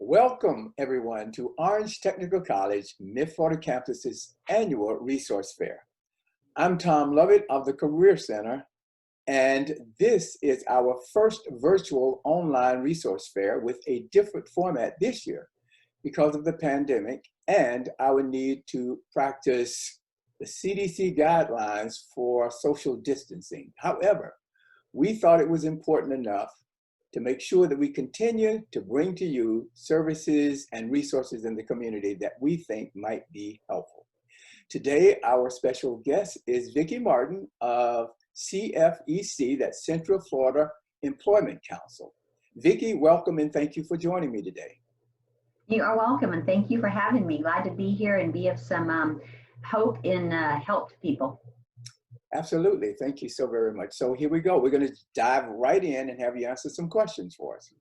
Welcome, everyone, to Orange Technical College Mid-Florida Campus's annual resource fair. I'm Tom Lovett of the Career Center, and this is our first virtual online resource fair with a different format this year because of the pandemic and our need to practice the CDC guidelines for social distancing. However, we thought it was important enough to make sure that we continue to bring to you services and resources in the community that we think might be helpful. Today, our special guest is Vicki Martin of CFEC, that's Central Florida Employment Council. Vicki, welcome and thank you for joining me today. You are welcome, and thank you for having me. Glad to be here and be of some hope in help to people. Absolutely. Thank you so very much. So here we go. We're going to dive right in and have you answer some questions for us.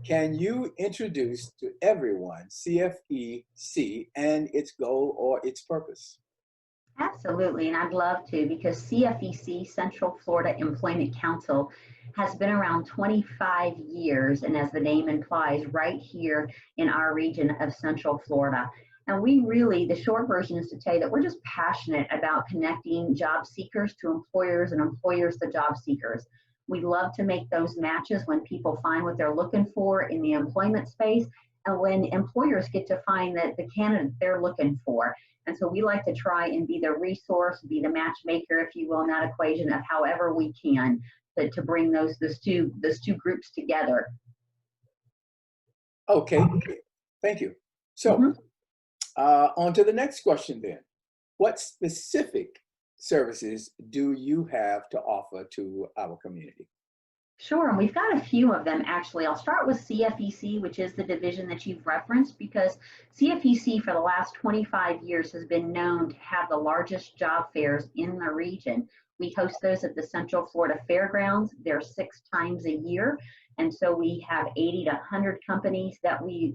Can you introduce to everyone CFEC and its goal or its purpose? Absolutely, and I'd love to, because CFEC, Central Florida Employment Council, has been around 25 years, and as the name implies, right here in our region of Central Florida. And we really, the short version is to tell you that we're just passionate about connecting job seekers to employers and employers to job seekers. We love to make those matches when people find what they're looking for in the employment space, and when employers get to find that the candidate they're looking for. And so we like to try and be the resource, be the matchmaker, if you will, in that equation of however we can to bring those two groups together. Okay, thank you. So on to the next question then. What specific services do you have to offer to our community? Sure, and we've got a few of them actually. I'll start with CFEC, which is the division that you've referenced, because CFEC for the last 25 years has been known to have the largest job fairs in the region. We host those at the Central Florida Fairgrounds. They're 6 times a year. And so we have 80 to 100 companies that we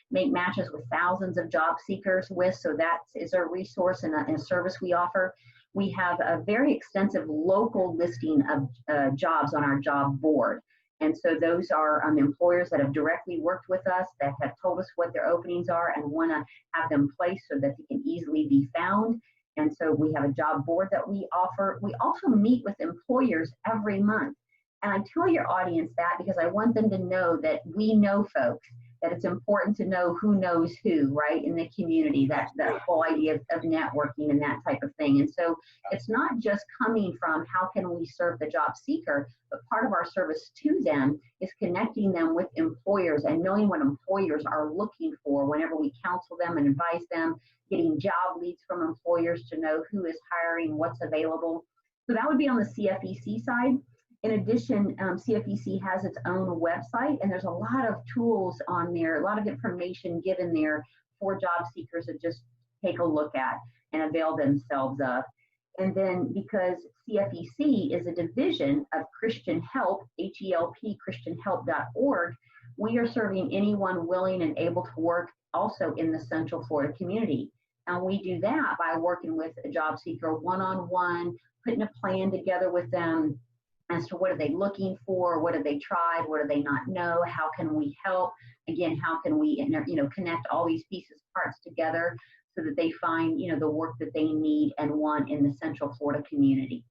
make matches with thousands of job seekers with. So that is a resource and a service we offer. We have a very extensive local listing of jobs on our job board. And so those are employers that have directly worked with us, that have told us what their openings are and want to have them placed so that they can easily be found. And so we have a job board that we offer. We also meet with employers every month. And I tell your audience that because I want them to know that we know folks, that it's important to know who knows who, right, in the community, that whole idea of networking and that type of thing. And so it's not just coming from how can we serve the job seeker, but part of our service to them is connecting them with employers and knowing what employers are looking for whenever we counsel them and advise them, getting job leads from employers to know who is hiring, what's available. So that would be on the CFEC side. In addition, CFEC has its own website, and there's a lot of tools on there, a lot of information given there for job seekers to just take a look at and avail themselves of. And then because CFEC is a division of Christian Help, H-E-L-P, christianhelp.org, we are serving anyone willing and able to work also in the Central Florida community. And we do that by working with a job seeker one-on-one, putting a plan together with them as to what are they looking for, what have they tried, what do they not know, how can we help? Again, how can we connect all these pieces, parts together so that they find the work that they need and want in the Central Florida community.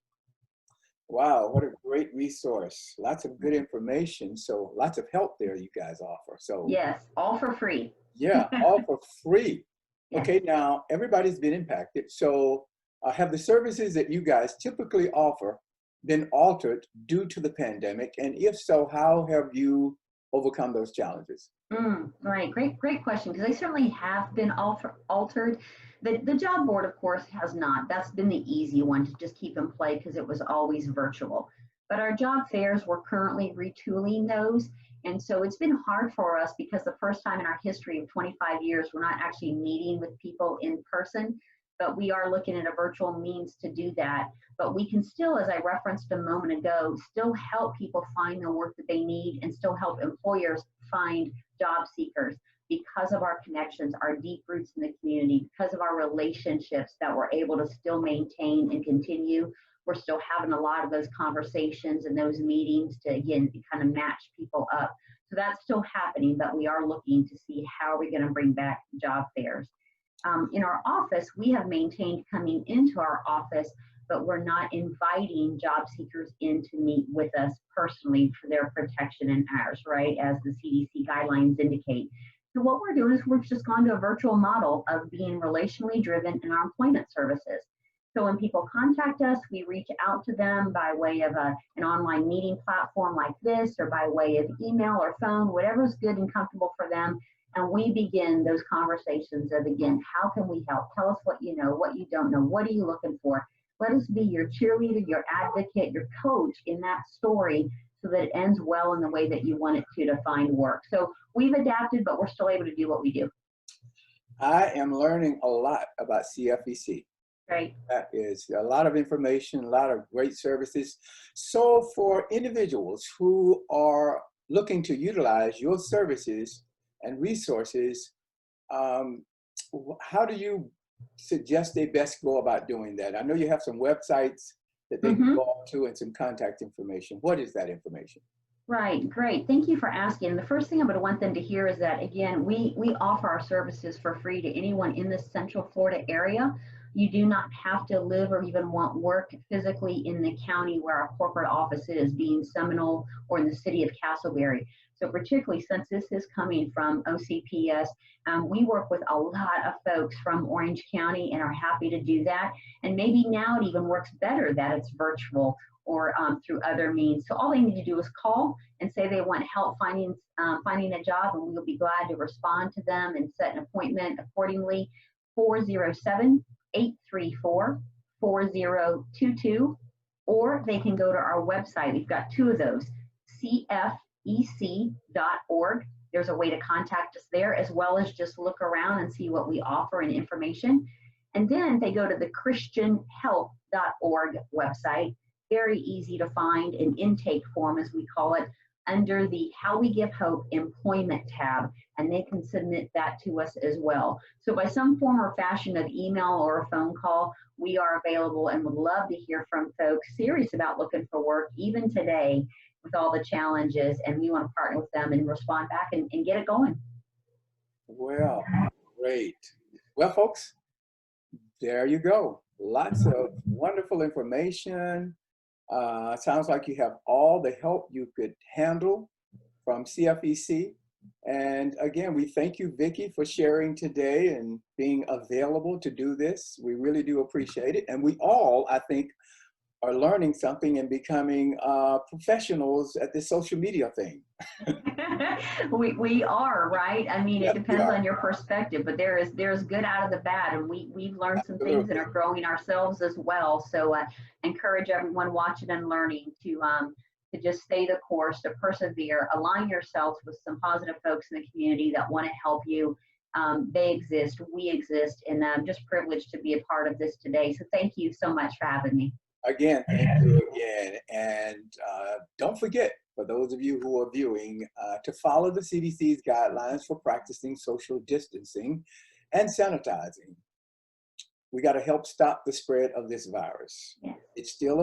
Wow, what a great resource. Lots of good information. So lots of help there you guys offer. So yes, all for free. Yeah, all for free. Yes. Okay, now everybody's been impacted. So have the services that you guys typically offer been altered due to the pandemic? And if so, how have you overcome those challenges? Right, great question, because they certainly have been altered. The job board, of course, has not. That's been the easy one to just keep in play because it was always virtual. But our job fairs, we're currently retooling those. And so it's been hard for us because the first time in our history of 25 years, we're not actually meeting with people in person, but we are looking at a virtual means to do that. But we can still, as I referenced a moment ago, still help people find the work that they need and still help employers find job seekers because of our connections, our deep roots in the community, because of our relationships that we're able to still maintain and continue. We're still having a lot of those conversations and those meetings to, again, kind of match people up So that's still happening, but we are looking to see how are we going to bring back job fairs. In our office, we have maintained coming into our office, but we're not inviting job seekers in to meet with us personally for their protection and ours, right, as the CDC guidelines indicate. So what we're doing is we've just gone to a virtual model of being relationally driven in our employment services. So when people contact us, we reach out to them by way of an online meeting platform like this, or by way of email or phone, whatever's good and comfortable for them. And we begin those conversations of, again, how can we help? Tell us what you know, what you don't know, what are you looking for? Let us be your cheerleader, your advocate, your coach in that story so that it ends well in the way that you want it to find work. So we've adapted, but we're still able to do what we do. I am learning a lot about CFEC. Right. That is a lot of information, a lot of great services. So for individuals who are looking to utilize your services and resources, how do you suggest they best go about doing that? I know you have some websites that they can go to and some contact information. What is that information? Right, great. Thank you for asking. The first thing I'm going to want them to hear is that, again, we offer our services for free to anyone in the Central Florida area. You do not have to live or even want work physically in the county where our corporate office is, being Seminole or in the city of Castleberry. So particularly since this is coming from OCPS, we work with a lot of folks from Orange County and are happy to do that. And maybe now it even works better that it's virtual or through other means. So all they need to do is call and say they want help finding a job, and we'll be glad to respond to them and set an appointment accordingly. 407-834-4022, or they can go to our website. We've got two of those, cfec.org. There's a way to contact us there, as well as just look around and see what we offer and information. And then they go to the christianhelp.org website. Very easy to find, an intake form, as we call it, under the How We Give Hope Employment tab, and they can submit that to us as well. So by some form or fashion of email or a phone call, we are available and would love to hear from folks serious about looking for work, even today with all the challenges, and we want to partner with them and respond back and get it going. Well, great. Well, folks, there you go. Lots of wonderful information. Sounds like you have all the help you could handle from CFEC. And again, we thank you, Vicki, for sharing today and being available to do this. We really do appreciate it. And we all, I think, are learning something and becoming professionals at this social media thing. we are, right? I mean, it depends on your perspective, but there's good out of the bad, and we've learned some things and are growing ourselves as well. So encourage everyone watching and learning to just stay the course, to persevere, align yourselves with some positive folks in the community that want to help you. They exist, we exist, and I'm just privileged to be a part of this today. So thank you so much for having me. Again, thank you again. And don't forget, for those of you who are viewing, to follow the CDC's guidelines for practicing social distancing and sanitizing. We got to help stop the spread of this virus. Yeah. It's still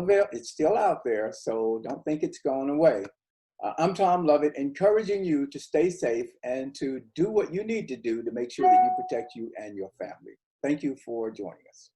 out there, so don't think it's gone away. I'm Tom Lovett, encouraging you to stay safe and to do what you need to do to make sure that you protect you and your family. Thank you for joining us.